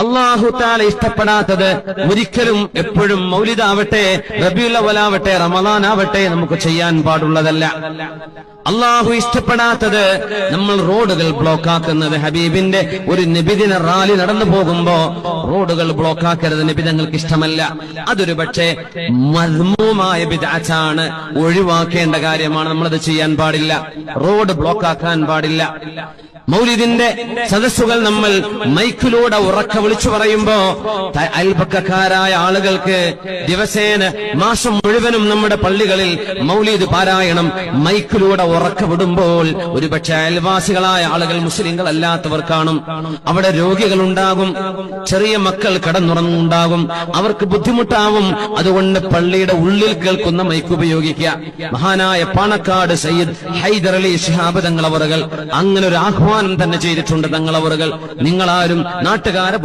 അല്ലാഹു തആല ഇഷ്ടപ്പെടാത്തത് ഒരിക്കലും എപ്പോഴും മൗലിദാവട്ടെ, റബീഉൽ അവ്വലാവട്ടെ, റമളാനാവട്ടെ നമുക്ക് ചെയ്യാൻ പാടുള്ളതല്ല. അല്ലാഹു ഇഷ്ടപ്പെടാത്തത് നമ്മൾ റോഡുകൾ ബ്ലോക്കാക്കുന്നത്. ഹബീബിന്റെ ഒരു നബിദിന റാലി നടന്നു പോകുമ്പോ റോഡുകൾ ബ്ലോക്കാക്കരുത്, നബിതങ്ങൾക്ക് ഇഷ്ടമല്ല. അതൊരു പക്ഷേ മദ്മൂമായ ബിദ്അത്താണ്, ഒഴിവാക്കേണ്ട കാര്യമാണ്. നമ്മളത് ചെയ്യാൻ പാടില്ല, റോഡ് ബ്ലോക്കാക്കാൻ പാടില്ല. മൗലിദിന്റെ സദസ്സുകൾ നമ്മൾ മൈക്കിലൂടെ ഉറക്ക വിളിച്ചു പറയുമ്പോ അയൽപക്കക്കാരായ ആളുകൾക്ക് ദിവസേന മാസം മുഴുവനും നമ്മുടെ പള്ളികളിൽ മൗലിദ് പാരായണം മൈക്കിലൂടെ ഉറക്ക വിടുമ്പോൾ ഒരുപക്ഷെ അയൽവാസികളായ ആളുകൾ മുസ്ലിങ്ങൾ അല്ലാത്തവർ കാണും. അവിടെ രോഗികളുണ്ടാകും, ചെറിയ മക്കൾ കിടന്നുറങ്ങുണ്ടാകും, അവർക്ക് ബുദ്ധിമുട്ടാവും. അതുകൊണ്ട് പള്ളിയുടെ ഉള്ളിൽ കേൾക്കുന്ന മൈക്ക് ഉപയോഗിക്കുക. മഹാനായ പാണക്കാട് സയ്യിദ് ഹൈദർ അലി ശിഹാബ് തങ്ങളവറുകൾ അങ്ങനെ ഒരു ആഹ്വാനം തന്നെ ചെയ്തിട്ടുണ്ട്. തങ്ങളവറുകൾ നിങ്ങളാരും നാട്ടുകാരെ